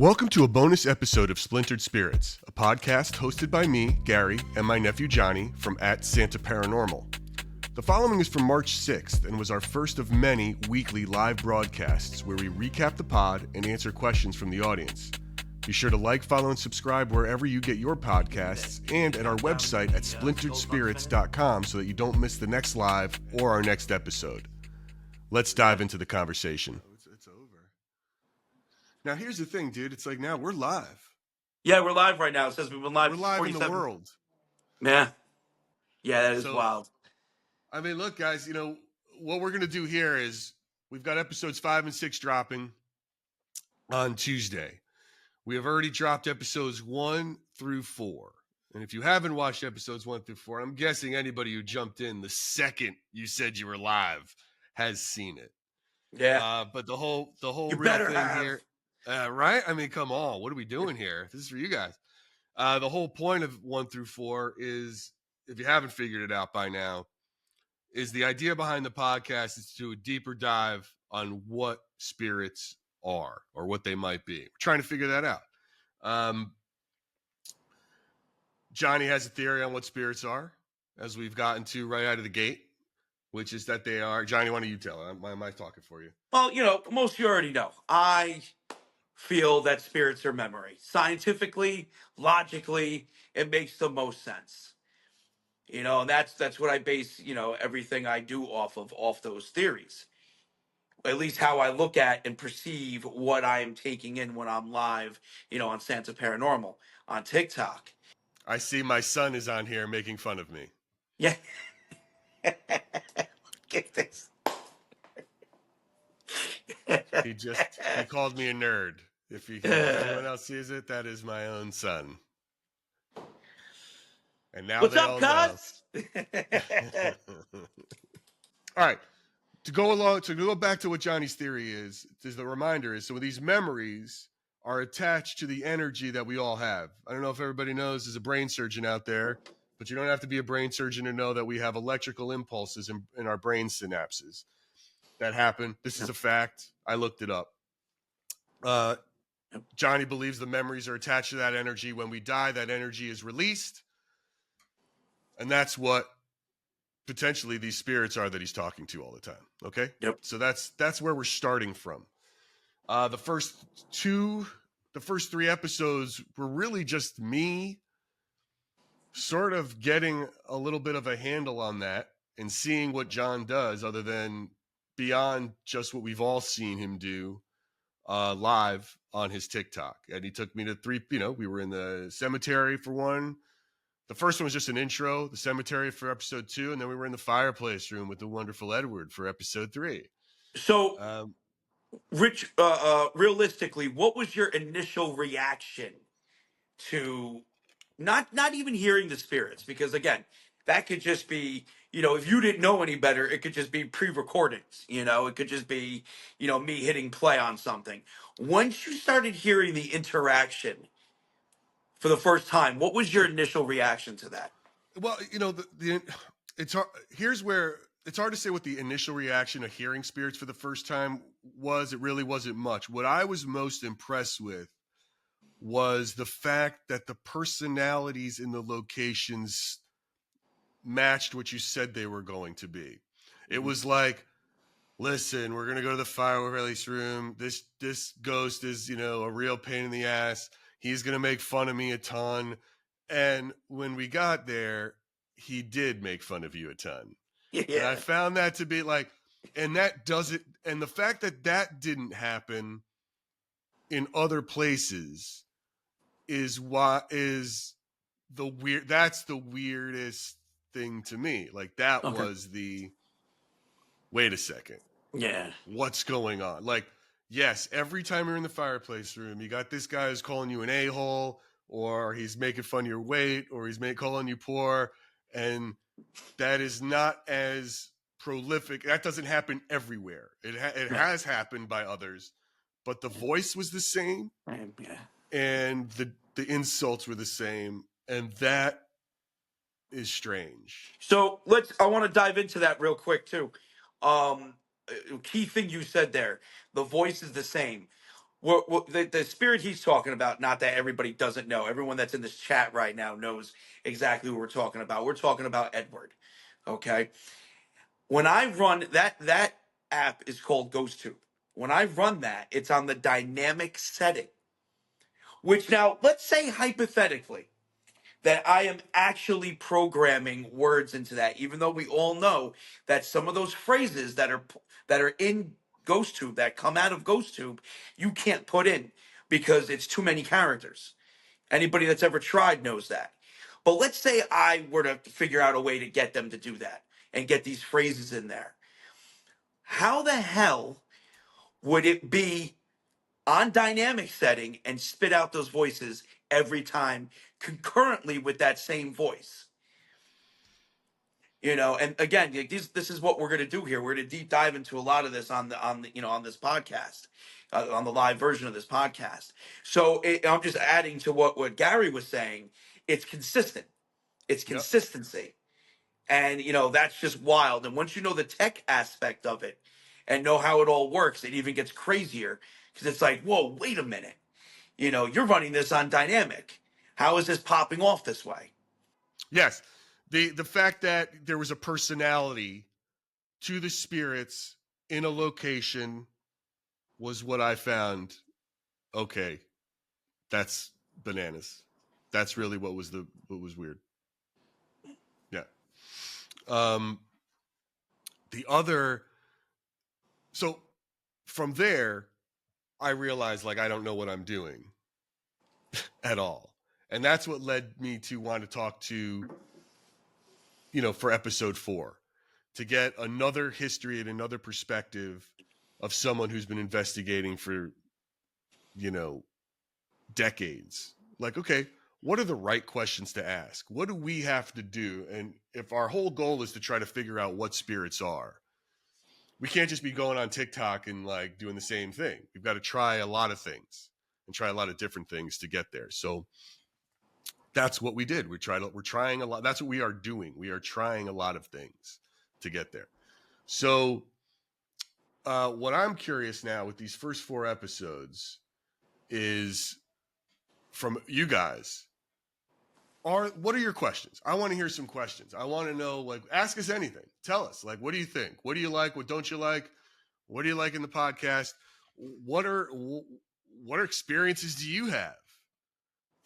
Welcome to a bonus episode of Splintered Spirits, a podcast hosted by me, Gary, and my nephew Johnny from @Santa Paranormal. The following is from March 6th and was our first of many weekly live broadcasts where we recap the pod and answer questions from the audience. Be sure to like, follow, and subscribe wherever you get your podcasts and at our website at splinteredspirits.com so that you don't miss the next live or our next episode. Let's dive into the conversation. It's over. Now, here's the thing, dude. It's like now we're live. Yeah, we're live right now. It says we've been live. We're live in the world. Yeah, that is wild. I mean, look, guys. You know what we're gonna do here is we've got episodes 5 and 6 dropping on Tuesday. We have already dropped episodes 1 through 4, and if you haven't watched episodes 1 through 4, I'm guessing anybody who jumped in the second you said you were live has seen it. Yeah, but the whole you real better thing have. here. Right? I mean, come on. What are we doing here? This is for you guys. The whole point of 1 through 4 is, if you haven't figured it out by now, is the idea behind the podcast is to do a deeper dive on what spirits are or what they might be. We're trying to figure that out. Johnny has a theory on what spirits are, as we've gotten to right out of the gate, which is that they are. Johnny, why don't you tell it? Why am I talking for you? Well, most of you already know. I feel that spirits are memory. Scientifically, logically, it makes the most sense. And that's what I base, everything I do off those theories. At least how I look at and perceive what I am taking in when I'm live, on Santa Paranormal on TikTok. I see my son is on here making fun of me. Yeah. Get this. He called me a nerd. If anyone else sees it, that is my own son. And now what's up, cuz? All right. To go back to what Johnny's theory is the reminder is, so these memories are attached to the energy that we all have. I don't know if everybody knows there's a brain surgeon out there, but you don't have to be a brain surgeon to know that we have electrical impulses in our brain synapses that happen. This is a fact. I looked it up. Johnny believes the memories are attached to that energy. When we die, that energy is released. And that's what potentially these spirits are that he's talking to all the time. Okay? Yep. So that's where we're starting from. The first 3 episodes were really just me sort of getting a little bit of a handle on that and seeing what John does, other than beyond just what we've all seen him do live on his TikTok. And he took me to 3, we were in the cemetery for one. The first one was just an intro, the cemetery for episode 2, and then we were in the fireplace room with the wonderful Edward for episode 3. So, Rich, realistically, what was your initial reaction to not even hearing the spirits? Because again, that could just be, if you didn't know any better, it could just be pre-recordings. It could just be, me hitting play on something. Once you started hearing the interaction for the first time, what was your initial reaction to that? Well, it's hard. Here's where it's hard to say what the initial reaction of hearing spirits for the first time was. It really wasn't much. What I was most impressed with was the fact that the personalities in the locations matched what you said they were going to be. It was like, listen, we're going to go to the fireplace room. This ghost is, a real pain in the ass. He's going to make fun of me a ton. And when we got there, he did make fun of you a ton. Yeah. And I found that to be like, and that doesn't, and the fact that didn't happen in other places that's the weirdest thing to me. Like that was wait a second. Yeah. What's going on? Like, yes, every time you're in the fireplace room, you got this guy who's calling you an a-hole, or he's making fun of your weight, or he's calling you poor. And that is not as prolific. That doesn't happen everywhere. It has happened by others, but the voice was the same. Yeah. And the insults were the same. And that is strange. So I want to dive into that real quick too. Key thing you said there, the voice is the same. the spirit he's talking about, not that everybody doesn't know. Everyone that's in this chat right now knows exactly what we're talking about. We're talking about Edward. Okay. When I run that app is called GhostTube. When I run that, it's on the dynamic setting. Which now, let's say hypothetically that I am actually programming words into that, even though we all know that some of those phrases that are in GhostTube, that come out of GhostTube, you can't put in because it's too many characters. Anybody that's ever tried knows that. But let's say I were to figure out a way to get them to do that and get these phrases in there. How the hell would it be on dynamic setting and spit out those voices every time concurrently with that same voice? And again, like, this is what we're going to do here. We're going to deep dive into a lot of this on this podcast, on the live version of this podcast. So I'm just adding to what Gary was saying. It's consistent. It's Yep. consistency. And that's just wild. And once you know the tech aspect of it and know how it all works, it even gets crazier, because it's like, whoa, wait a minute. You're running this on dynamic. How is this popping off this way? Yes. The fact that there was a personality to the spirits in a location was what I found. Okay, that's bananas. That's really what was weird. Yeah. The other, so from there, I realized, like, I don't know what I'm doing at all. And that's what led me to want to talk to, for episode 4, to get another history and another perspective of someone who's been investigating for, decades. Like, okay, what are the right questions to ask? What do we have to do? And if our whole goal is to try to figure out what spirits are, we can't just be going on TikTok and like doing the same thing. We've got to try a lot of things and try a lot of different things to get there. So that's what we did. We're trying a lot. That's what we are doing. We are trying a lot of things to get there. So what I'm curious now with these first 4 episodes is from you guys. What are your questions? I want to hear some questions. I want to know, like, ask us anything. Tell us, like, what do you think? What do you like? What don't you like? What do you like in the podcast? What are experiences do you have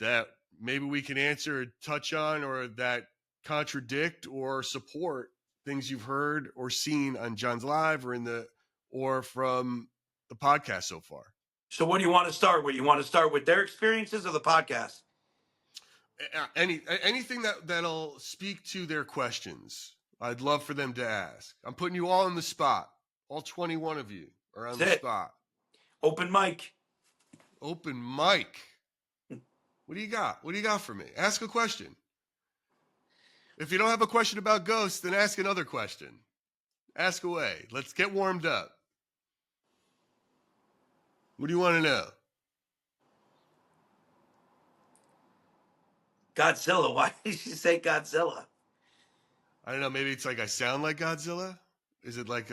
that maybe we can answer or touch on, or that contradict or support things you've heard or seen on John's Live or from the podcast so far? So what do you want to start with? You want to start with their experiences or the podcast? Anything that'll speak to their questions. I'd love for them to ask. I'm putting you all on the spot. All 21 of you are on the spot. Open mic. Open mic. What do you got? What do you got for me? Ask a question. If you don't have a question about ghosts, then ask another question. Ask away. Let's get warmed up. What do you want to know? Godzilla. Why did you say Godzilla? I don't know. Maybe it's like I sound like Godzilla. Is it like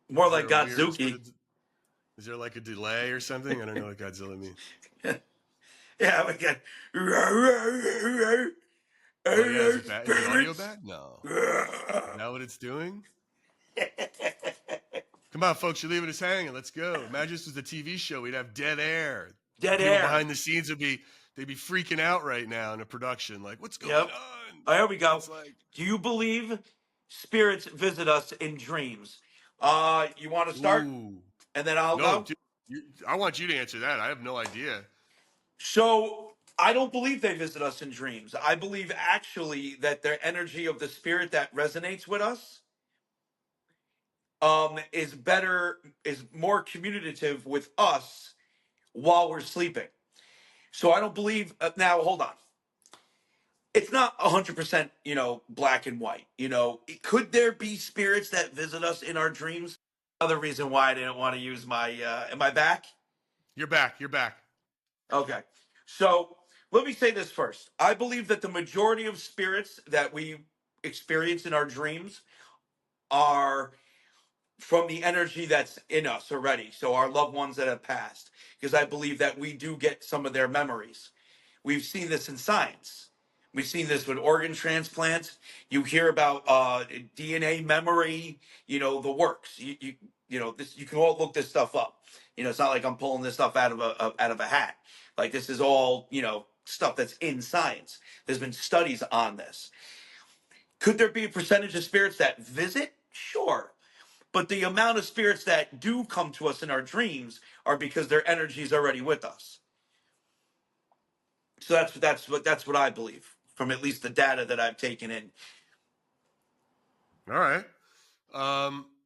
more like Godzuki? Is there like a delay or something? I don't know what Godzilla means. Yeah, we got. Oh yeah, is the audio bad? No. Is that what it's doing? Come on, folks, you're leaving us hanging. Let's go. Imagine this was a TV show. We'd have dead air. Dead People air. behind the scenes they'd be freaking out right now in a production. Like, what's going on? Oh, here we go. Like, do you believe spirits visit us in dreams? You want to start? Ooh. And then I'll go? Dude, I want you to answer that. I have no idea. So I don't believe they visit us in dreams. I believe actually that their energy of the spirit that resonates with us is more communicative with us while we're sleeping. So I don't believe now hold on. It's not 100%, black and white. Could there be spirits that visit us in our dreams? Another reason why I didn't want to use my am I back? You're back. Okay. So let me say this first. I believe that the majority of spirits that we experience in our dreams are from the energy that's in us already. So our loved ones that have passed, because I believe that we do get some of their memories. We've seen this in science. We've seen this with organ transplants. You hear about DNA memory, the works. This, you can all look this stuff up. It's not like I'm pulling this stuff out of a hat. Like, this is all, stuff that's in science. There's been studies on this. Could there be a percentage of spirits that visit? Sure. But the amount of spirits that do come to us in our dreams are because their energy is already with us. So that's what I believe from at least the data that I've taken in. All right.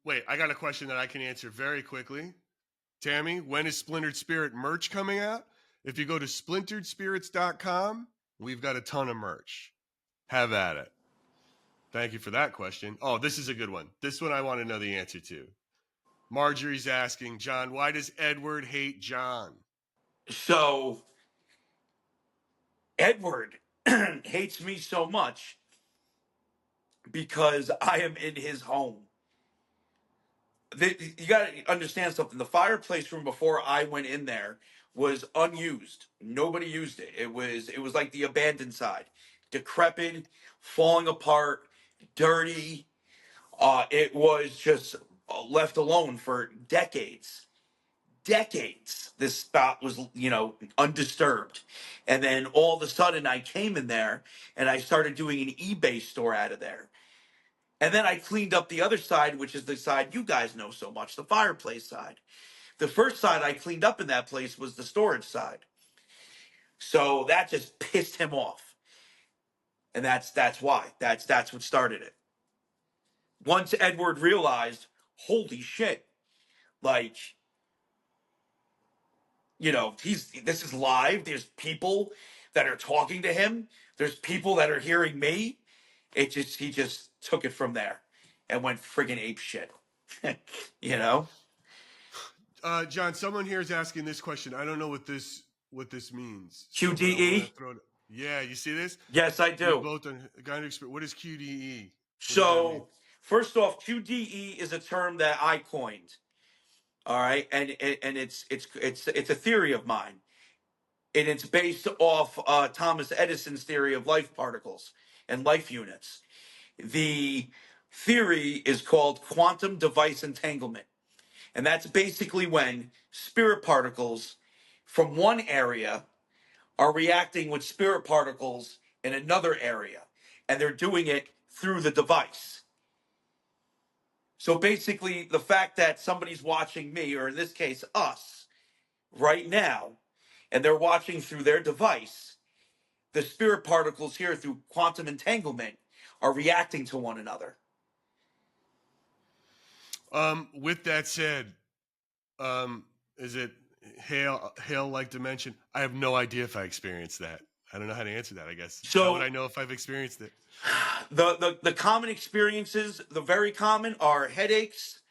Wait, I got a question that I can answer very quickly. Tammy, when is Splintered Spirit merch coming out? If you go to splinteredspirits.com, we've got a ton of merch. Have at it. Thank you for that question. Oh, this is a good one. This one I want to know the answer to. Marjorie's asking, John, why does Edward hate John? So Edward hates me so much because I am in his home. You got to understand something. The fireplace room before I went in there was unused. Nobody used it. It was like the abandoned side, decrepit, falling apart, dirty. It was just left alone for decades. Decades. This spot was, undisturbed. And then all of a sudden I came in there and I started doing an eBay store out of there. And then I cleaned up the other side, which is the side you guys know so much, the fireplace side. The first side I cleaned up in that place was the storage side. So that just pissed him off. And that's why. That's what started it. Once Edward realized, holy shit, like, this is live. There's people that are talking to him. There's people that are hearing me. He just took it from there and went friggin' ape shit. you know? John, someone here is asking this question. I don't know what this means. So, but I'm gonna QDE? throw it. Yeah, you see this? Yes, I We do. both got experience. What is QDE? What does that mean? So, first off, QDE is a term that I coined. All right, and it's a theory of mine, and it's based off Thomas Edison's theory of life particles and life units. The theory is called quantum device entanglement, and that's basically when spirit particles from one area are reacting with spirit particles in another area, and they're doing it through the device. So basically, the fact that somebody's watching me, or in this case, us, right now, and they're watching through their device, the spirit particles here through quantum entanglement are reacting to one another. With that said, is it hail like dimension? I have no idea if I experienced that. I don't know how to answer that, I guess. How would So I know if I've experienced it? the common experiences, the very common, are headaches,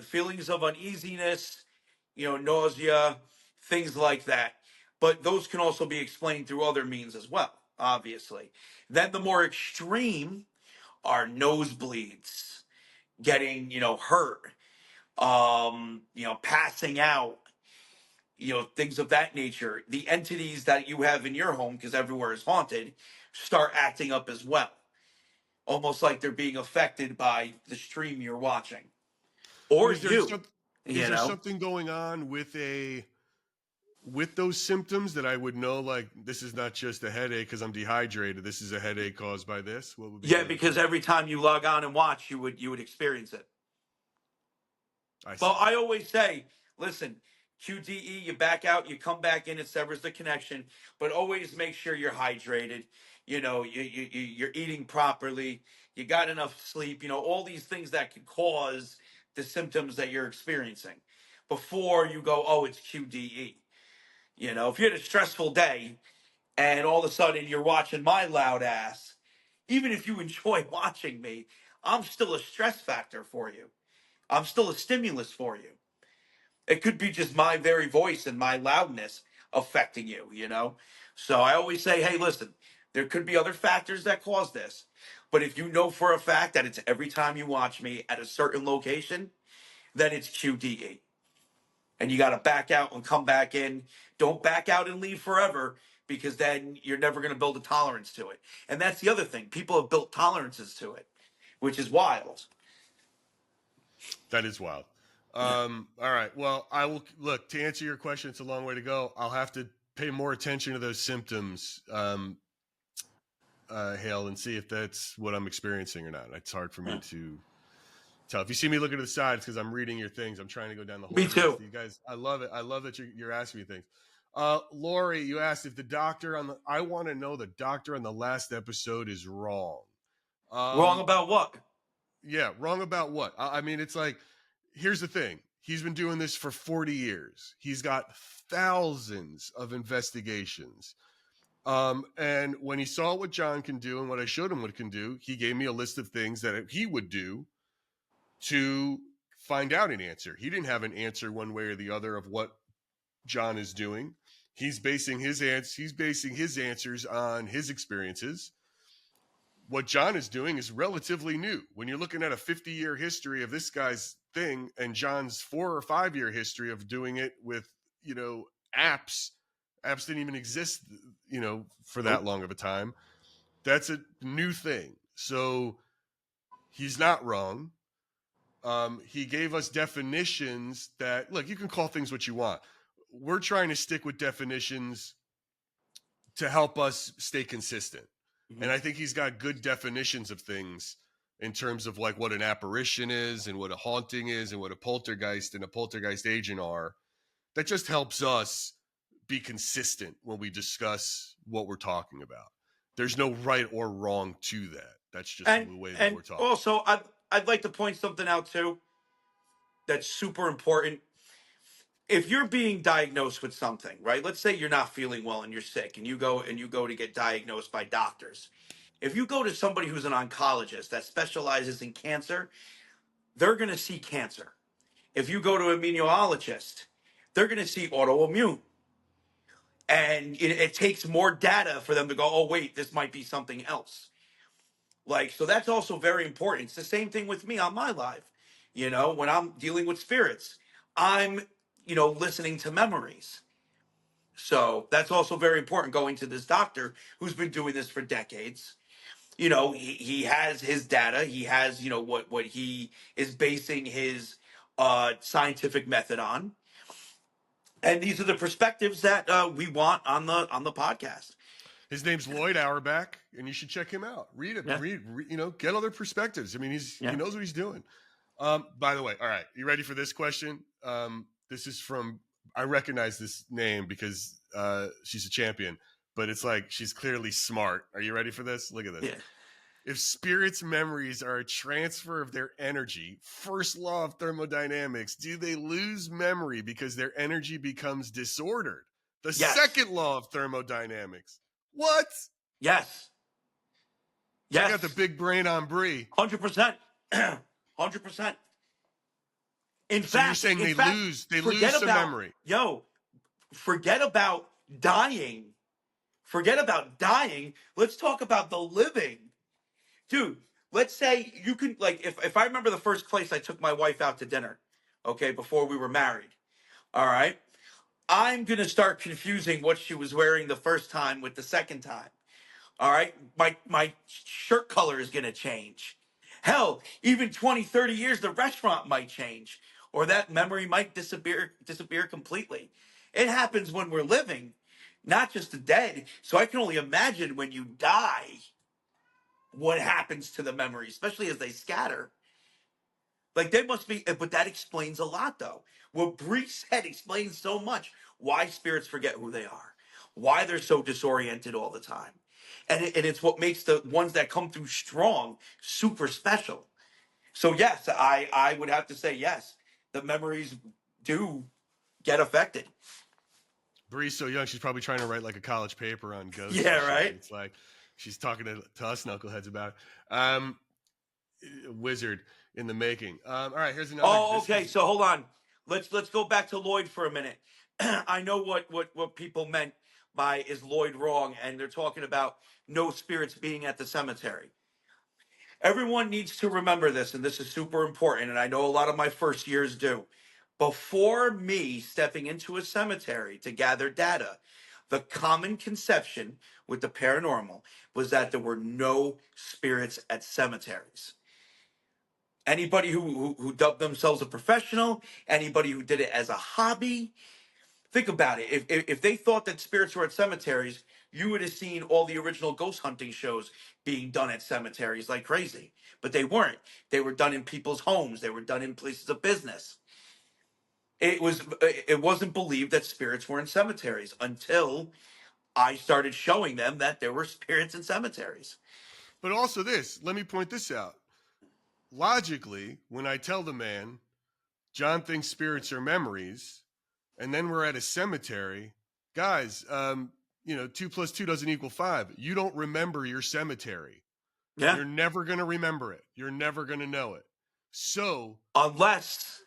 feelings of uneasiness, nausea, things like that. But those can also be explained through other means as well, obviously. Then the more extreme are nosebleeds, getting, hurt, passing out, things of that nature. The entities that you have in your home, because everywhere is haunted, start acting up as well. Almost like they're being affected by the stream you're watching. But Or is there you, is you there know? something going on with those symptoms that I would know, like, this is not just a headache because I'm dehydrated. This is a headache caused by this. What would be Yeah, the? because every time you log on and watch, you would experience it. I But see. I always say, listen, QDE, you back out, you come back in, it severs the connection. But always make sure you're hydrated. You're eating properly. You got enough sleep. All these things that could cause the symptoms that you're experiencing before you go, oh, it's QDE. If you had a stressful day and all of a sudden you're watching my loud ass, even if you enjoy watching me, I'm still a stress factor for you. I'm still a stimulus for you. It could be just my very voice and my loudness affecting you. So I always say, hey, listen, There could be other factors that cause this. But if you know for a fact that it's every time you watch me at a certain location, then it's QDE. And you got to back out and come back in. Don't back out and leave forever, because then you're never going to build a tolerance to it. And that's the other thing. People have built tolerances to it, which is wild. That is wild. Yeah. All right. Well, I will look to answer your question. It's a long way to go. I'll have to pay more attention to those symptoms, Hale, and see if that's what I'm experiencing or not. It's hard for me to tell. If you see me looking to the side, it's because I'm reading your things. I'm trying to go down the whole Me list. too. You guys, I love it. I love that you're asking me things. Lori, you asked if the doctor I want to know the doctor on the last episode is wrong. Wrong about what? Yeah, wrong about what? I mean, it's like, here's the thing. He's been doing this for 40 years. He's got thousands of investigations. And when he saw what John can do and what I showed him what it can do, he gave me a list of things that he would do to find out an answer. He didn't have an answer one way or the other of what John is doing. He's basing his answers on his experiences. What John is doing is relatively new. When you're looking at a 50-year history of this guy's thing and John's 4 or 5-year history of doing it with, apps didn't even exist, for that long of a time. That's a new thing. So he's not wrong. He gave us definitions that, look, you can call things what you want. We're trying to stick with definitions to help us stay consistent. Mm-hmm. And I think he's got good definitions of things in terms of like what an apparition is and what a haunting is and what a poltergeist and a poltergeist agent are. That just helps us be consistent when we discuss what we're talking about. There's no right or wrong to that. That's just the way that we're talking. Also, I'd like to point something out too that's super important. If you're being diagnosed with something, right? Let's say you're not feeling well and you're sick and you go to get diagnosed by doctors. If you go to somebody who's an oncologist that specializes in cancer, they're going to see cancer. If you go to an immunologist, they're going to see autoimmune. And it takes more data for them to go, oh, wait, this might be something else. So that's also very important. It's the same thing with me on my live. When I'm dealing with spirits, I'm, listening to memories. So that's also very important, going to this doctor who's been doing this for decades. He has his data. He has, what he is basing his scientific method on. And these are the perspectives that we want on the podcast. His name's Lloyd Auerbach, and you should check him out. Read it. Yeah. Read, get other perspectives. I mean, he knows what he's doing. By the way, all right, you ready for this question? This is from, I recognize this name because she's a champion, but it's like she's clearly smart. Are you ready for this? Look at this. Yeah. If spirits' memories are a transfer of their energy, first law of thermodynamics, do they lose memory because their energy becomes disordered? The second law of thermodynamics. What? Yes. Check out the big brain on Bree. 100%. 100%. In so fact, you're saying they lose some memory. Forget about dying. Forget about dying. Let's talk about the living. Dude, let's say you can, if I remember the first place I took my wife out to dinner, okay, before we were married, all right, I'm going to start confusing what she was wearing the first time with the second time, all right? My shirt color is going to change. Hell, even 20, 30 years, the restaurant might change, or that memory might disappear completely. It happens when we're living, not just the dead. So I can only imagine when you die, what happens to the memory, especially as they scatter. They must be, but that explains a lot, though. What Bree said explains so much. Why spirits forget who they are, why they're so disoriented all the time. And it's what makes the ones that come through strong super special. So yes, I would have to say yes, the memories do get affected. Bree's so young, she's probably trying to write like a college paper on ghosts. Yeah, right? It's like she's talking to us knuckleheads about it. Wizard in the making. All right, here's another. Oh, okay. So hold on. Let's go back to Lloyd for a minute. I know what people meant by Is Lloyd Wrong? And they're talking about no spirits being at the cemetery. Everyone needs to remember this, and this is super important, and I know a lot of my first years do. Before me stepping into a cemetery to gather data, the common conception with the paranormal was that there were no spirits at cemeteries. Anybody who dubbed themselves a professional, anybody who did it as a hobby, think about it. If they thought that spirits were at cemeteries, you would have seen all the original ghost hunting shows being done at cemeteries like crazy. But they weren't. They were done in people's homes. They were done in places of business. It wasn't believed that spirits were in cemeteries until I started showing them that there were spirits in cemeteries. But also this, let me point this out. Logically, when I tell the man, John thinks spirits are memories, and then we're at a cemetery, guys, 2 plus 2 doesn't equal 5. You don't remember your cemetery. Yeah. You're never going to remember it. You're never going to know it. So Unless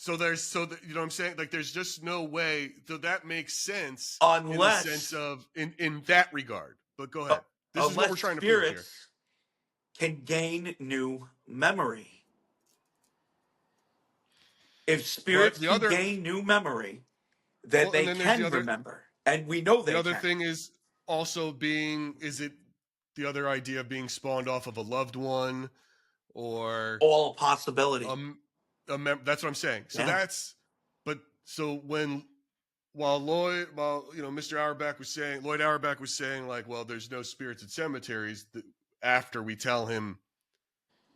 you know what I'm saying? Like, there's just no way. So that makes sense in the sense of in that regard. But go ahead. This is what we're trying to prove here. Can gain new memory. If spirits can gain new memory, then they can remember. And we know they can. The other thing is also is it the other idea of being spawned off of a loved one or all a possibility? That's what I'm saying. So while Mr. Auerbach was saying, Lloyd Auerbach was saying, like, well, there's no spirits at cemeteries. After we tell him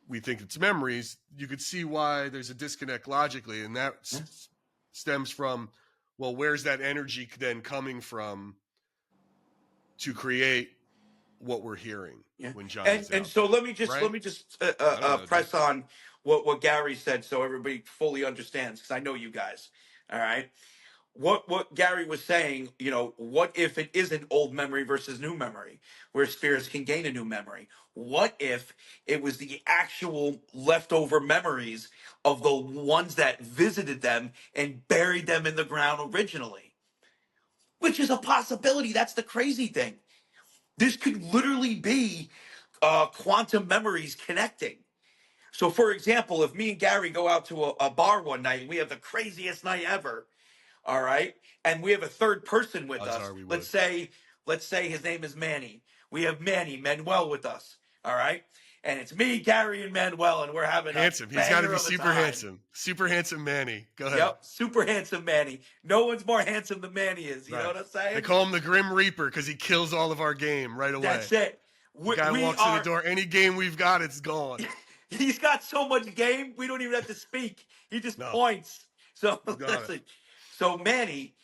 we think it's memories, you could see why there's a disconnect logically, and that stems from, well, where's that energy then coming from to create what we're hearing when John is out? And so let me just press on what Gary said so everybody fully understands, because I know you guys. All right. What Gary was saying, what if it is an old memory versus new memory, where spirits can gain a new memory? What if it was the actual leftover memories of the ones that visited them and buried them in the ground originally? Which is a possibility. That's the crazy thing. This could literally be quantum memories connecting. So, for example, if me and Gary go out to a bar one night and we have the craziest night ever, all right, and we have a third person with us. Let's say his name is Manny. We have Manuel with us, all right, and it's me, Gary, and Manuel, and we're having handsome. He's got to be super handsome Manny. Go ahead. Yep, super handsome Manny. No one's more handsome than Manny is. You know what I'm saying? They call him the Grim Reaper because he kills all of our game right away. That's it. Guy walks in the door. Any game we've got, it's gone. He's got so much game, we don't even have to speak. He just points. So listen. So Manny,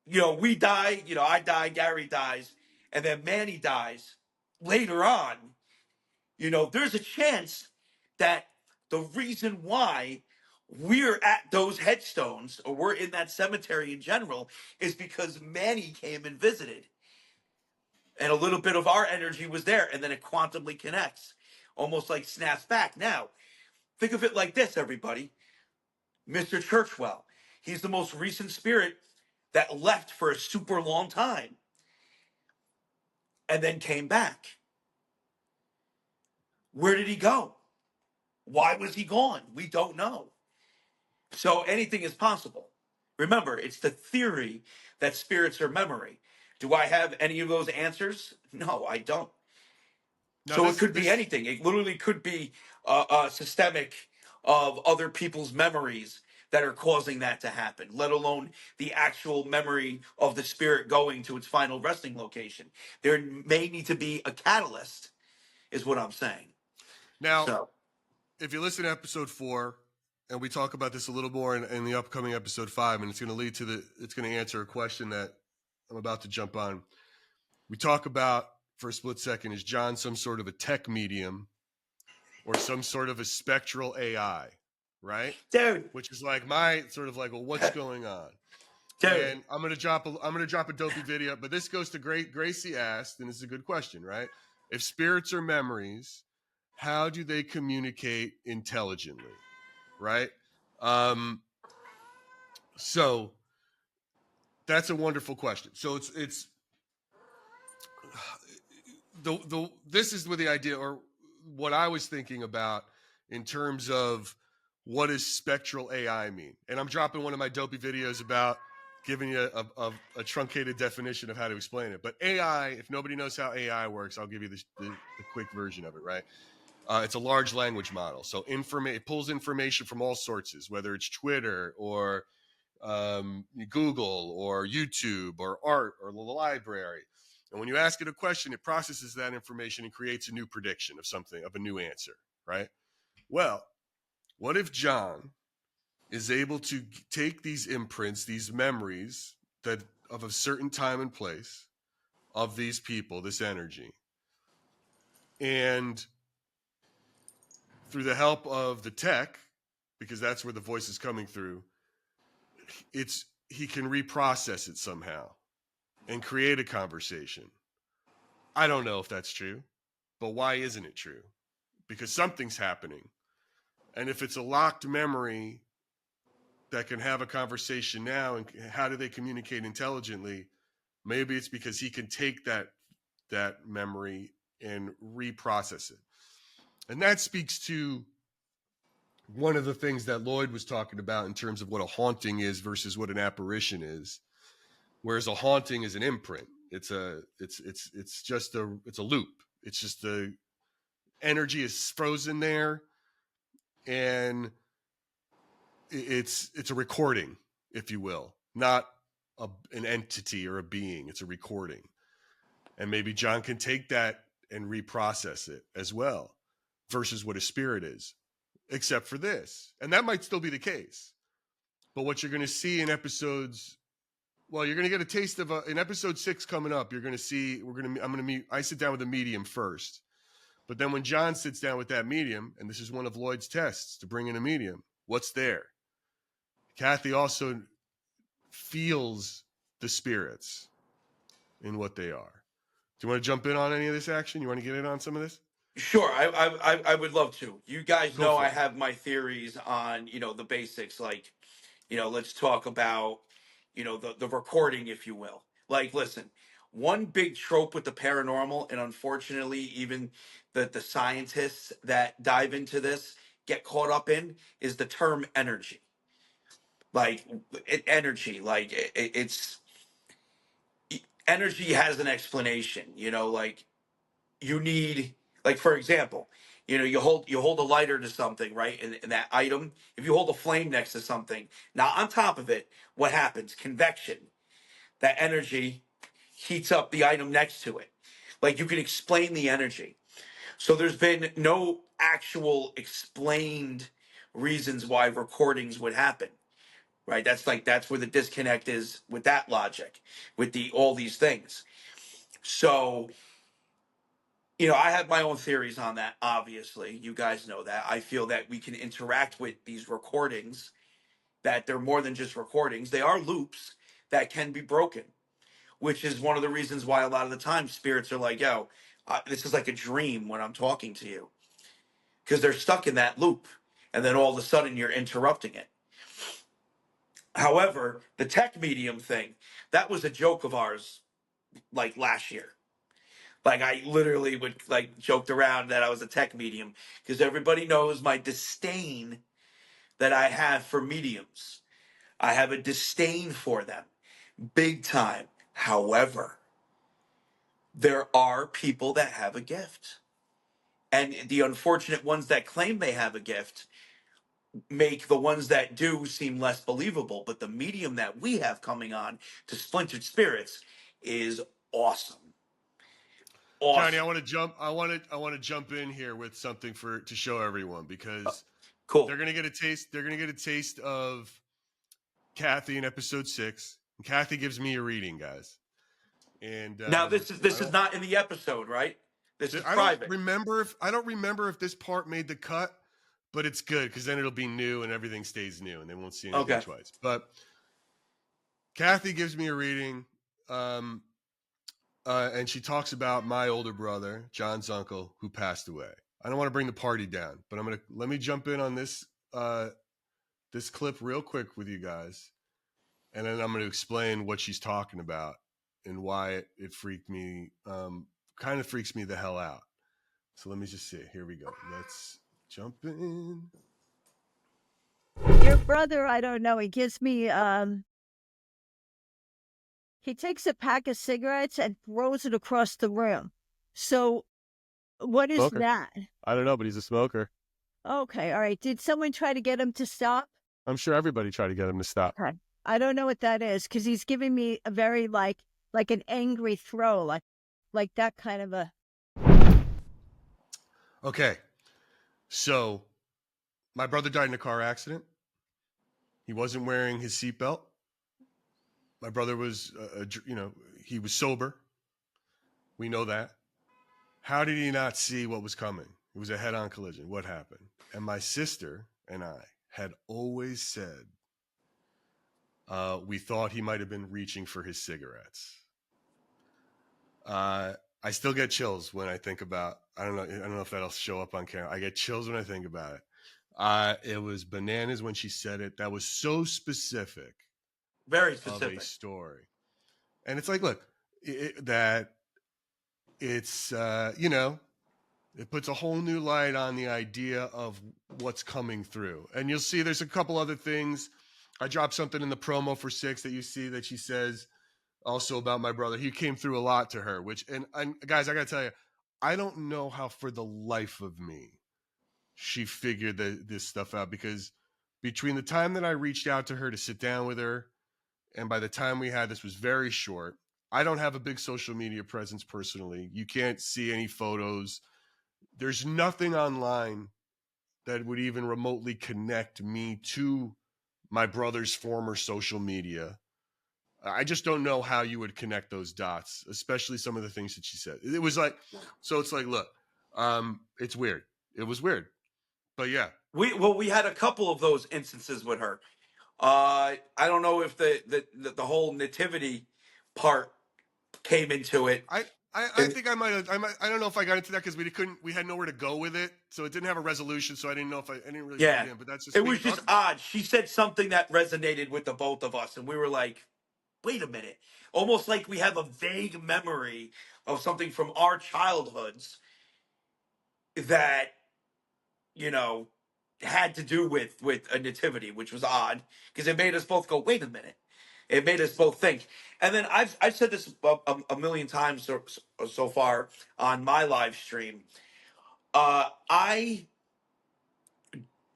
we die. I die. Gary dies, and then Manny dies later on. There's a chance that the reason why we're at those headstones or we're in that cemetery in general is because Manny came and visited. And a little bit of our energy was there, and then it quantumly connects, almost like snaps back. Now, think of it like this, everybody. Mr. Churchwell, he's the most recent spirit that left for a super long time and then came back. Where did he go? Why was he gone? We don't know. So anything is possible. Remember, it's the theory that spirits are memory. Do I have any of those answers? No, I don't. So it could be anything. It literally could be systemic of other people's memories that are causing that to happen, let alone the actual memory of the spirit going to its final resting location. There may need to be a catalyst, is what I'm saying. Now, if you listen to episode 4, and we talk about this a little more in the upcoming episode 5, and it's going to answer a question that I'm about to jump on. We talk about, for a split second, is John some sort of a tech medium or some sort of a spectral AI, right? Dude. Which is like my sort of like, well, what's going on? Dude. And I'm gonna drop a dopey video, but this goes to Gracie asked, and this is a good question, right? If spirits are memories, how do they communicate intelligently? Right? So That's a wonderful question. So it's this is where the idea, or what I was thinking about in terms of what does spectral AI mean. And I'm dropping one of my dopey videos about giving you a truncated definition of how to explain it. But AI, if nobody knows how AI works, I'll give you the quick version of it, right? It's a large language model. So it pulls information from all sources, whether it's Twitter or Google or YouTube or art or the library. And when you ask it a question, it processes that information and creates a new prediction of something, of a new answer, right? Well, what if John is able to take these imprints, these memories that of a certain time and place of these people, this energy, and through the help of the tech, because that's where the voice is coming through, he can reprocess it somehow and create a conversation. I don't know if that's true, but why isn't it true? Because something's happening. And if it's a locked memory that can have a conversation now, and how do they communicate intelligently? Maybe it's because he can take that memory and reprocess it. And that speaks to one of the things that Lloyd was talking about in terms of what a haunting is versus what an apparition is. Whereas a haunting is an imprint. It's a loop. It's just the energy is frozen there, and it's a recording, if you will, not an entity or a being. It's a recording. And maybe John can take that and reprocess it as well, versus what a spirit is, except for this. And that might still be the case. But what you're going to see in episodes, well, you're going to get a taste of in episode 6 coming up. You're going to see, I sit down with a medium first. But then when John sits down with that medium, and this is one of Lloyd's tests to bring in a medium, what's there? Kathy also feels the spirits in what they are. Do you want to jump in on any of this action? You want to get in on some of this? Sure, I would love to. You guys Go know I for it. have my theories on, the basics, like, let's talk about, the recording, if you will. Like, listen, one big trope with the paranormal, and unfortunately, even the scientists that dive into this get caught up in, is the term energy. Like, energy, like it's energy has an explanation. Like you need, like, for example, you hold a lighter to something, right? And that item, if you hold a flame next to something, now on top of it, what happens? Convection. That energy heats up the item next to it. Like, you can explain the energy. So there's been no actual explained reasons why recordings would happen. Right? That's where the disconnect is with that logic, with all these things. So, I have my own theories on that, obviously. You guys know that. I feel that we can interact with these recordings, that they're more than just recordings. They are loops that can be broken, which is one of the reasons why a lot of the time spirits are like, yo, this is like a dream when I'm talking to you. Because they're stuck in that loop. And then all of a sudden you're interrupting it. However, the tech medium thing, that was a joke of ours like last year. Like, I literally would like joked around that I was a tech medium because everybody knows my disdain that I have for mediums. I have a disdain for them, big time. However, there are people that have a gift. And the unfortunate ones that claim they have a gift make the ones that do seem less believable. But the medium that we have coming on to Splintered Spirits is awesome. Johnny, Awesome. I want to jump in here with something to show everyone, because Cool. they're going to get a taste. They're going to get a taste of Kathy in episode 6. And Kathy gives me a reading, guys. And Now this is not in the episode, right? This is I don't private. remember if this part made the cut, but it's good because then it'll be new and everything stays new and they won't see anything Okay. twice. But Kathy gives me a reading, and she talks about my older brother, John's uncle, who passed away. I don't want to bring the party down, but let me jump in on this clip real quick with you guys. and then I'm going to explain what she's talking about and why it freaked me, kind of freaks me the hell out. So let me just see. Here we go. Let's jump in. Your brother, I don't know, he gives me, he takes a pack of cigarettes and throws it across the room. So, what is Smoker. that? I don't know, but he's a smoker. Okay, all right. Did someone try to get him to stop? I'm sure everybody tried to get him to stop. Okay. I don't know what that is because he's giving me a very like an angry throw, like that kind of a. Okay. So my brother died in a car accident. He wasn't wearing his seatbelt. My brother was, he was sober. We know that. How did he not see what was coming? It was a head-on collision. What happened? And my sister and I had always said we thought he might have been reaching for his cigarettes. I still get chills when I think about. I don't know if that'll show up on camera. I get chills when I think about it. It was bananas when she said it. That was so specific. Very Of specific. a story, and it's like, look, that it's it puts a whole new light on the idea of what's coming through. And you'll see there's a couple other things. I dropped something in the promo for 6 that you see that she says also about my brother. He came through a lot to her, which, and guys, I got to tell you, I don't know how for the life of me she figured this stuff out, because between the time that I reached out to her to sit down with her and by the time we had this was very short. I don't have a big social media presence personally. You can't see any photos. There's nothing online that would even remotely connect me to my brother's former social media. I just don't know how you would connect those dots, especially some of the things that she said. It was like, so it's like, look, it's weird. It was weird, but yeah. We had a couple of those instances with her. I don't know if the whole nativity part came into it. I think I might have. I don't know if I got into that because we had nowhere to go with it, so it didn't have a resolution. So I didn't know if I didn't really dig Yeah, in. But that's just it me. was just odd. She said something that resonated with the both of us, and we were like, "Wait a minute!" Almost like we have a vague memory of something from our childhoods that you know had to do with a nativity, which was odd because it made us both go, "Wait a minute." It made us both think. And then I've said this a million times so far on my live stream. I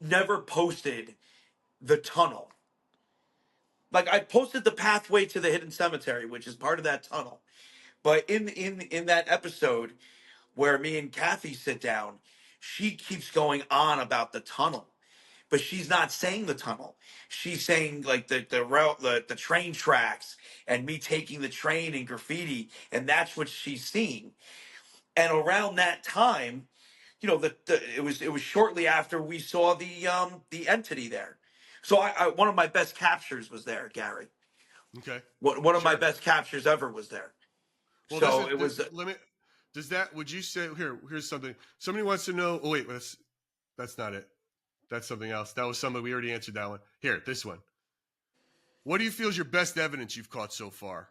never posted the tunnel. Like I posted the pathway to the hidden cemetery, which is part of that tunnel. But in that episode where me and Kathy sit down, she keeps going on about the tunnel, but she's not saying the tunnel. She's saying like the route, the train tracks, and me taking the train and graffiti, and that's what she's seeing. And around that time, it was shortly after we saw the entity there. So I one of my best captures was there, Gary. Okay, One of my sure. best captures ever was there. Well, this So is it was let me. Does that? Would you say here? Here's something. Somebody wants to know. Oh wait, that's not it. That's something else. That was somebody we already answered that one. Here, this one. What do you feel is your best evidence you've caught so far?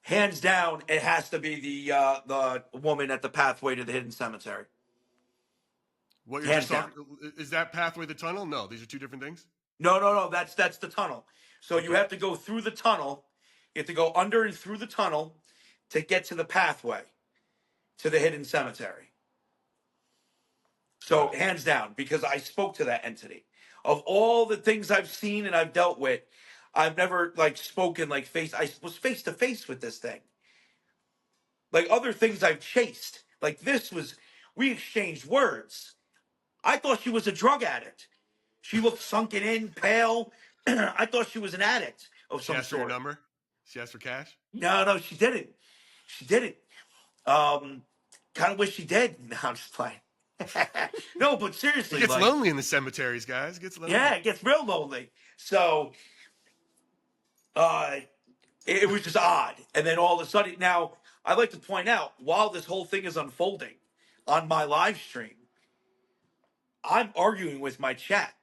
hands down. It has to be the woman at the pathway to the hidden cemetery. What you're Hands just down. talking is that pathway the tunnel? No, these are two different things. No. That's the tunnel. So you Okay, have to go through the tunnel. You have to go under and through the tunnel to get to the pathway to the hidden cemetery. got So it. hands down, because I spoke to that entity. Of all the things I've seen and I've dealt with, I've never like spoken like face. I was face to face with this thing. Like other things I've chased. Like this was, we exchanged words. I thought she was a drug addict. She looked sunken in, pale. I thought she was an addict of She some asked for your sort. number. She asked for cash. No, she didn't. She didn't. Um, kind of wish she did. No, I'm just playing. No, but It seriously, gets like, lonely in the cemeteries, guys. It gets lonely. yeah, it gets real lonely. So, uh, it was just odd. And then all of a sudden, now I'd like to point out while this whole thing is unfolding on my live stream, I'm arguing with my chat.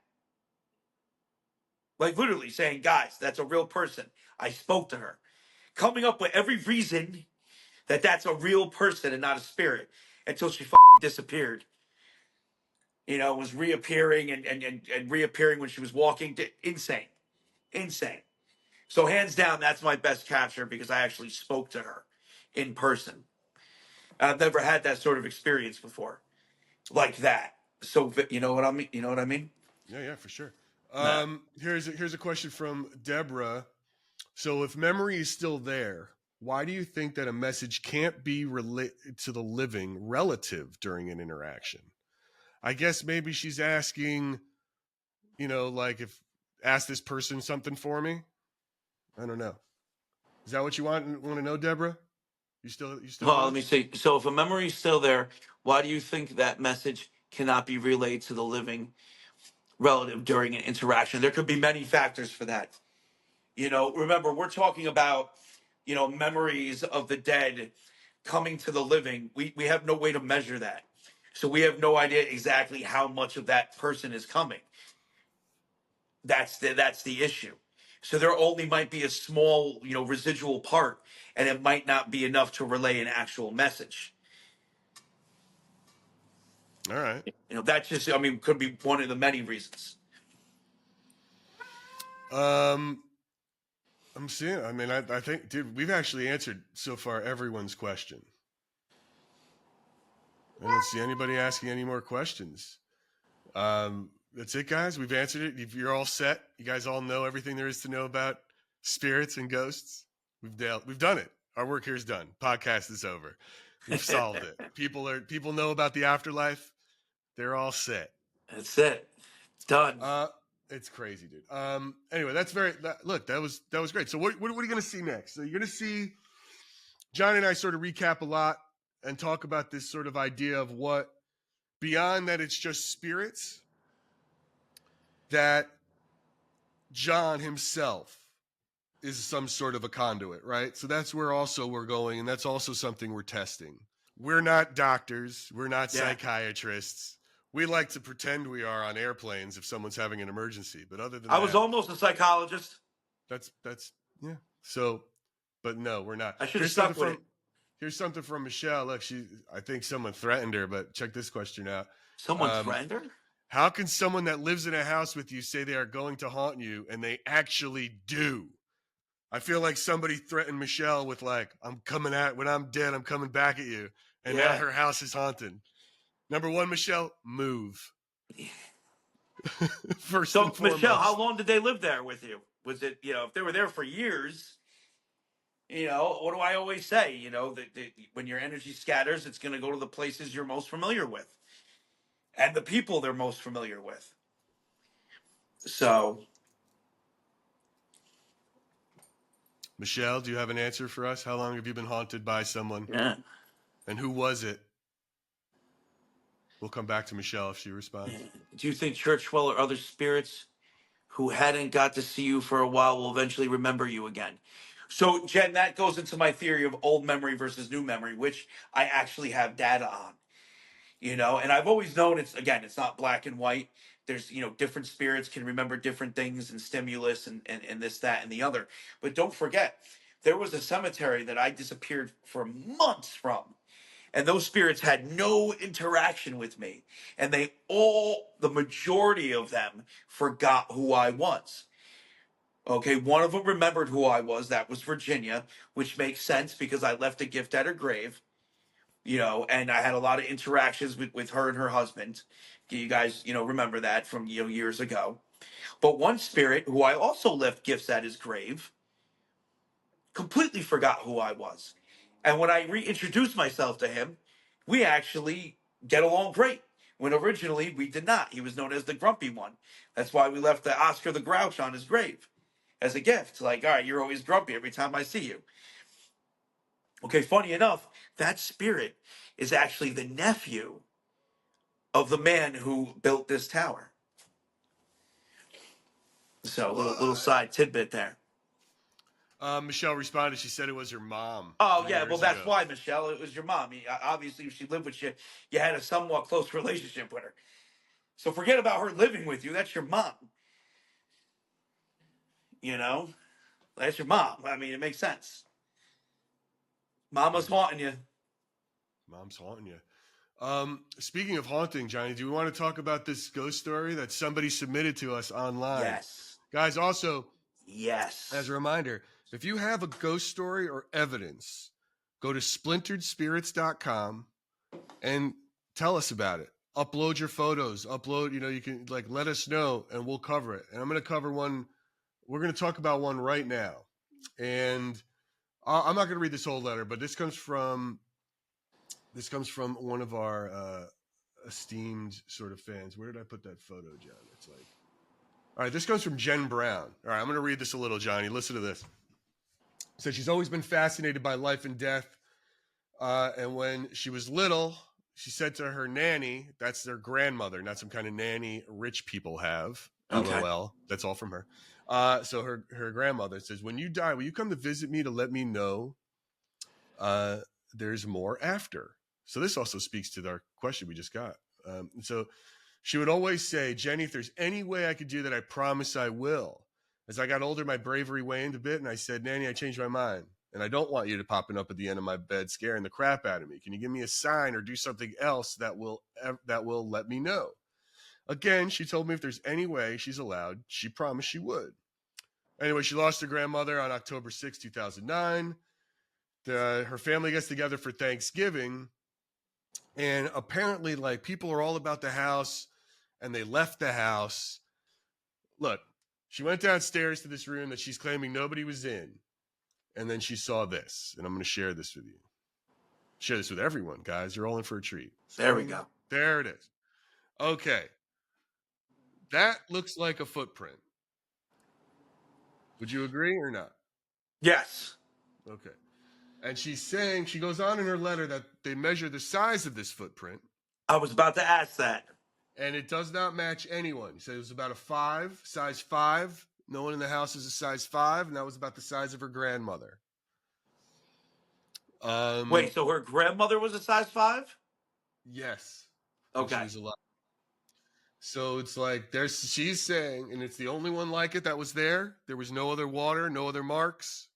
Like literally saying, guys, that's a real person. I spoke to her. Coming up with every reason that that's a real person and not a spirit until she disappeared. Was reappearing and reappearing when she was walking. Insane. Insane. So hands down, that's my best capture because I actually spoke to her in person. I've never had that sort of experience before, like that. So you know what I mean? You know what I mean? Yeah, for sure. Nah. Here's a question from Deborah. So if memory is still there, why do you think that a message can't be related to the living relative during an interaction? I guess maybe she's asking, like if ask this person something for me. I don't know. Is that what you want to know, Deborah? You still with Well, let me us? see. So if a memory is still there, why do you think that message cannot be relayed to the living relative during an interaction? There could be many factors for that. Remember, we're talking about, memories of the dead coming to the living. We have no way to measure that. So we have no idea exactly how much of that person is coming. That's the issue. So there only might be a small, residual part, and it might not be enough to relay an actual message. All right. That's just, could be one of the many reasons. I'm seeing. I think, dude, we've actually answered so far everyone's question. I don't see anybody asking any more questions. That's it, guys. We've answered it. If you're all set, you guys all know everything there is to know about spirits and ghosts. We've done it. Our work here is done. Podcast is over. We've solved it. People know about the afterlife. They're all set. That's it. Done. It's crazy, dude. Anyway, look, that was great. So what are you gonna see next? So you're gonna see John and I sort of recap a lot and talk about this sort of idea of what, beyond that it's just spirits, that John himself is some sort of a conduit, right? So that's where also we're going, and that's also something we're testing. We're not doctors. We're not psychiatrists. We like to pretend we are on airplanes if someone's having an emergency, but other than that, I was almost a psychologist. That's yeah. So, but no, we're not. I should have stuck with it. Here's something from Michelle. Look, I think someone threatened her, but check this question out. Someone threatened her? How can someone that lives in a house with you say they are going to haunt you and they actually do? I feel like somebody threatened Michelle with like, when I'm dead, I'm coming back at you. And now her house is haunted. Number one, Michelle, move. First and foremost. Michelle, how long did they live there with you? Was it, if they were there for years, what do I always say? That when your energy scatters, it's going to go to the places you're most familiar with and the people they're most familiar with. So, Michelle, do you have an answer for us? How long have you been haunted by someone? yeah. And who was it? We'll come back to Michelle if she responds. Do you think Churchwell or other spirits who hadn't got to see you for a while will eventually remember you again? So, Jen, that goes into my theory of old memory versus new memory, which I actually have data on. And I've always known it's not black and white. There's, different spirits can remember different things and stimulus and this, that, and the other. But don't forget, there was a cemetery that I disappeared for months from. And those spirits had no interaction with me. And the majority of them forgot who I was. Okay, one of them remembered who I was. That was Virginia, which makes sense because I left a gift at her grave. And I had a lot of interactions with her and her husband. You guys, remember that from, years ago. But one spirit who I also left gifts at his grave completely forgot who I was. And when I reintroduced myself to him, we actually get along great. When originally we did not. He was known as the grumpy one. That's why we left the Oscar the Grouch on his grave as a gift. Like, all right, you're always grumpy every time I see you. Okay, funny enough, that spirit is actually the nephew of the man who built this tower. So, little side tidbit there. Michelle responded. She said it was her mom. Oh, yeah, well, that's why, Michelle. It was your mom. Obviously, if she lived with you, you had a somewhat close relationship with her. So forget about her living with you. That's your mom. You know, that's your mom. I mean, it makes sense. Mama's Yeah, haunting you. mom's haunting you. Speaking of haunting, Johnny, do we want to talk about this ghost story that somebody submitted to us online? Yes. Guys, also, as Yes. a reminder, if you have a ghost story or evidence, go to splinteredspirits.com and tell us about it. Upload your photos. You can let us know and we'll cover it. And I'm going to cover one. We're going to talk about one right now. And I'm not going to read this whole letter, but this comes from one of our esteemed sort of fans. Where did I put that photo, John? It's like, all right, this comes from Jen Brown. All right, I'm going to read this a little, Johnny. Listen to this. So she's always been fascinated by life and death. And when she was little, she said to her nanny, that's their grandmother, not some kind of nanny rich people have. Okay. LOL. That's all from her. So her grandmother says, when you die, will you come to visit me to let me know there's more after? So this also speaks to our question we just got. So she would always say, Jenny, if there's any way I could do that, I promise I will. As I got older, my bravery waned a bit, and I said, Nanny, I changed my mind. And I don't want you to popping up at the end of my bed scaring the crap out of me. Can you give me a sign or do something else that will let me know? Again, she told me if there's any way she's allowed, she promised she would. Anyway, she lost her grandmother on October 6, 2009. Her family gets together for Thanksgiving, and apparently, people are all about the house, and they left the house. Look, she went downstairs to this room that she's claiming nobody was in. And then she saw this, and I'm going to share this with you. Share this with everyone, guys. You're all in for a treat. There we go. There it is. Okay. That looks like a footprint. Would you agree or not? Yes. Okay. And she's saying, she goes on in her letter that they measure the size of this footprint, I was about to ask that. and it does not match anyone. He said it was about a 5, size 5. No one in the house is a size 5, and that was about the size of her grandmother. Wait, so her grandmother was a size 5? Yes. Okay. She was alive. So it's like she's saying, and it's the only one like it that was there. There was no other water, no other marks,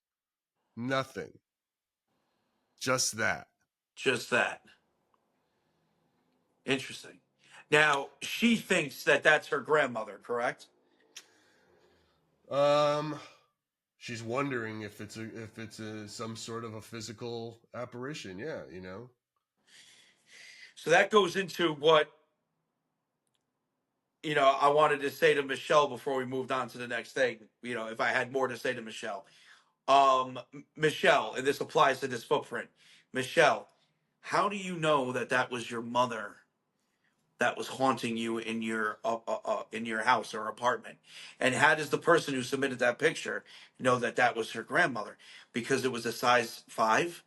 nothing. Just that. Just that. Interesting. Now, she thinks that that's her grandmother, correct? She's wondering if it's some sort of a physical apparition. Yeah, So that goes into what, I wanted to say to Michelle before we moved on to the next thing. If I had more to say to Michelle. Michelle, and this applies to this footprint. Michelle, how do you know that that was your mother that was haunting you in your house or apartment? And how does the person who submitted that picture know that that was her grandmother? Because it was a size 5.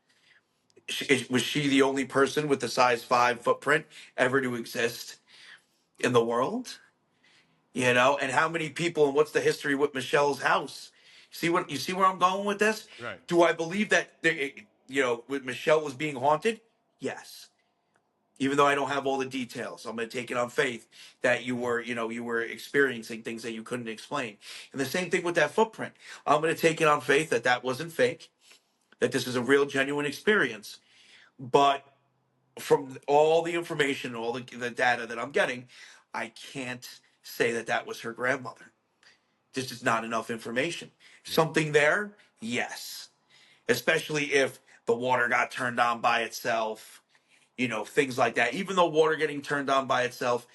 Was she the only person with the size 5 footprint ever to exist in the world? And how many people, and what's the history with Michelle's house? See where I'm going with this? right. Do I believe that with Michelle was being haunted? Yes. Even though I don't have all the details, I'm going to take it on faith that you were experiencing things that you couldn't explain. And the same thing with that footprint. I'm going to take it on faith that that wasn't fake, that this is a real, genuine experience. But from all the information, all the data that I'm getting, I can't say that that was her grandmother. This is not enough information. Something there, yes. Especially if the water got turned on by itself, things like that. Even though water getting turned on by itself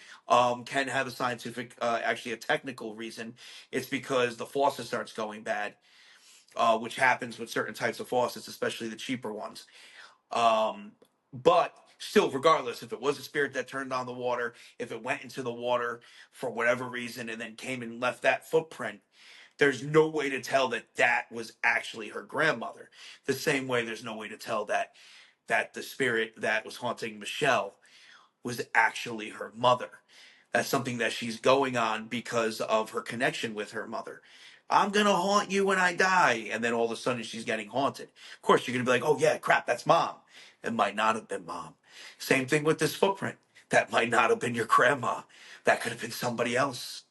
can have a scientific, actually a technical reason. It's because the faucet starts going bad, which happens with certain types of faucets, especially the cheaper ones. But still, regardless, if it was a spirit that turned on the water, if it went into the water for whatever reason and then came and left that footprint, there's no way to tell that that was actually her grandmother. The same way there's no way to tell that the spirit that was haunting Michelle was actually her mother. That's something that she's going on because of her connection with her mother. I'm going to haunt you when I die. And then all of a sudden she's getting haunted. Of course, you're going to be like, oh, yeah, crap, that's mom. It might not have been mom. Same thing with this footprint. That might not have been your grandma. That could have been somebody else.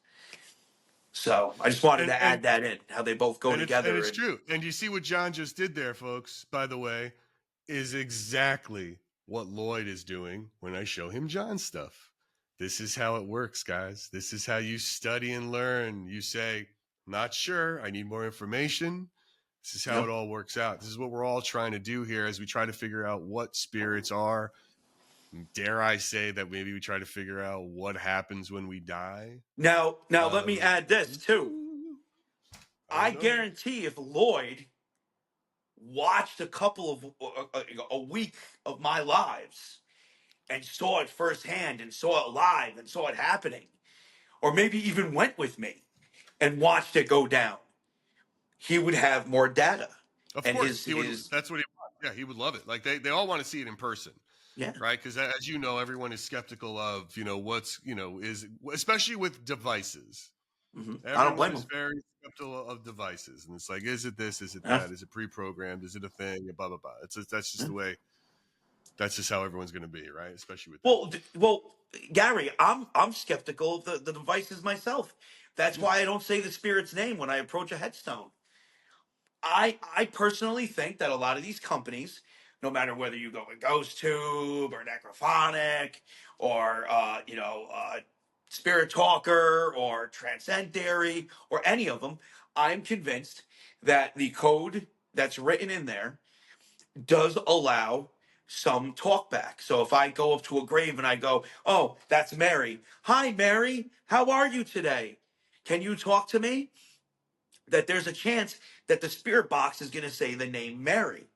So I just wanted to And add that in, how they both go together. And it's true. And you see what John just did there, folks, by the way, is exactly what Lloyd is doing when I show him John's stuff. This is how it works, guys. This is how you study and learn. You say, not sure, I need more information. This is how it all works out. This is what we're all trying to do here as we try to figure out what spirits are. Dare I say that maybe we try to figure out what happens when we die? Now, let me add this too. I guarantee if Lloyd watched a week of my lives and saw it firsthand and saw it live and saw it happening, or maybe even went with me and watched it go down, he would have more data. Of course, that's what he wants. Yeah, he would love it. Like they all want to see it in person. Yeah. Right. Because as you know, everyone is skeptical of, what's, is especially with devices. Mm-hmm. I don't blame them. Very skeptical of devices. And it's like, is it this? Is it that? Is it pre-programmed? Is it a thing? Blah, blah, blah. That's just the way. That's just how everyone's going to be. Right. Especially with. Well, Gary, I'm skeptical of the devices myself. That's why I don't say the spirit's name when I approach a headstone. I personally think that a lot of these companies, no matter whether you go with Ghost Tube or Necrophonic or Spirit Talker or Transcendary or any of them, I'm convinced that the code that's written in there does allow some talkback. So if I go up to a grave and I go, "Oh, that's Mary. Hi, Mary. How are you today? Can you talk to me?" That there's a chance that the spirit box is going to say the name Mary,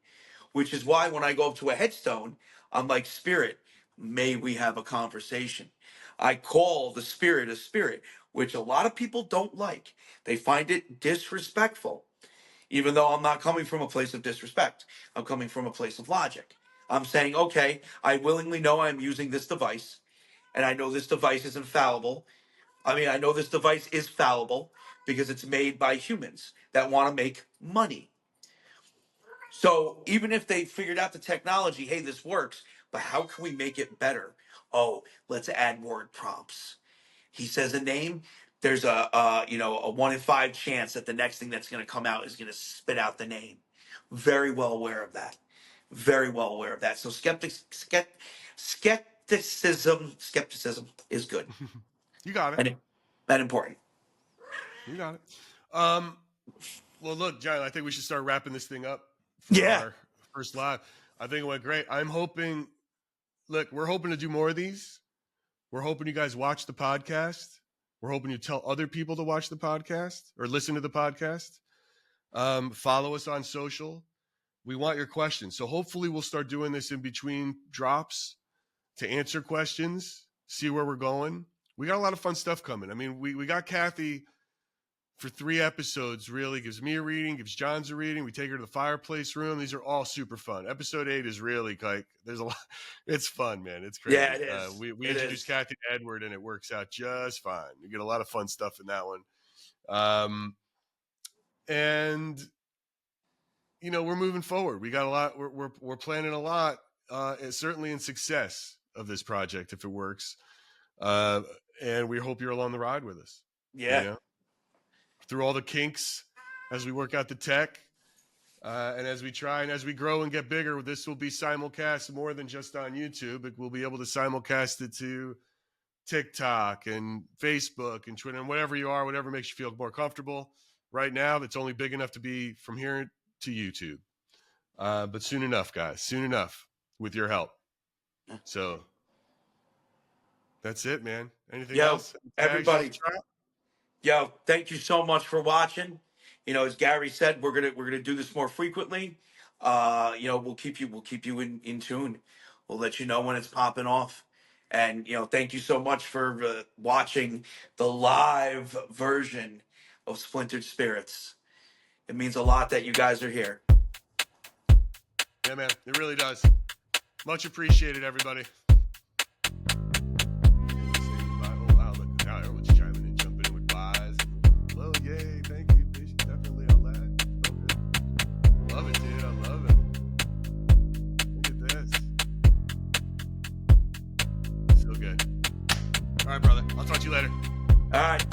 which is why when I go up to a headstone, I'm like, "Spirit, may we have a conversation?" I call the spirit a spirit, which a lot of people don't like. They find it disrespectful, even though I'm not coming from a place of disrespect. I'm coming from a place of logic. I'm saying, okay, I willingly know I'm using this device, and I know this device is infallible. I know this device is fallible because it's made by humans that want to make money. So even if they figured out the technology, hey, this works, but how can we make it better? Oh, let's add word prompts. He says a name, there's a 1 in 5 chance that the next thing that's going to come out is going to spit out the name. Very well aware of that. Very well aware of that. So skepticism is good. You got it. And important. You got it. Well, look, John, I think we should start wrapping this thing up for our first live. I think it went great. I'm hoping, we're hoping to do more of these. We're hoping you guys watch the podcast. We're hoping you tell other people to watch the podcast or listen to the podcast. Follow us on social. We want your questions. So hopefully we'll start doing this in between drops to answer questions, see where we're going. We got a lot of fun stuff coming. I mean, we got Kathy for 3 episodes, really gives me a reading, gives John's a reading. We take her to the fireplace room. These are all super fun. Episode 8 is really like, there's a lot. It's fun, man. It's crazy. Yeah, it is. We introduced Kathy to Edward and it works out just fine. You get a lot of fun stuff in that one. And we're moving forward. We got a lot. We're planning a lot, certainly in success of this project, if it works. And we hope you're along the ride with us. Yeah. Through all the kinks as we work out the tech. And as we try and as we grow and get bigger, this will be simulcast more than just on YouTube. We'll be able to simulcast it to TikTok and Facebook and Twitter and whatever makes you feel more comfortable. Right now, that's only big enough to be from here to YouTube. But soon enough, guys, soon enough with your help. So that's it, man. Anything else? Everybody. Yo, thank you so much for watching. As Gary said, we're gonna do this more frequently. We'll keep you in tune. We'll let you know when it's popping off. And thank you so much for watching the live version of Splintered Spirits. It means a lot that you guys are here. Yeah, man, it really does. Much appreciated, everybody. Yay, thank you, Bishop. Definitely all that. Okay. Love it, dude. I love it. Look at this. So good. All right, brother. I'll talk to you later. All right.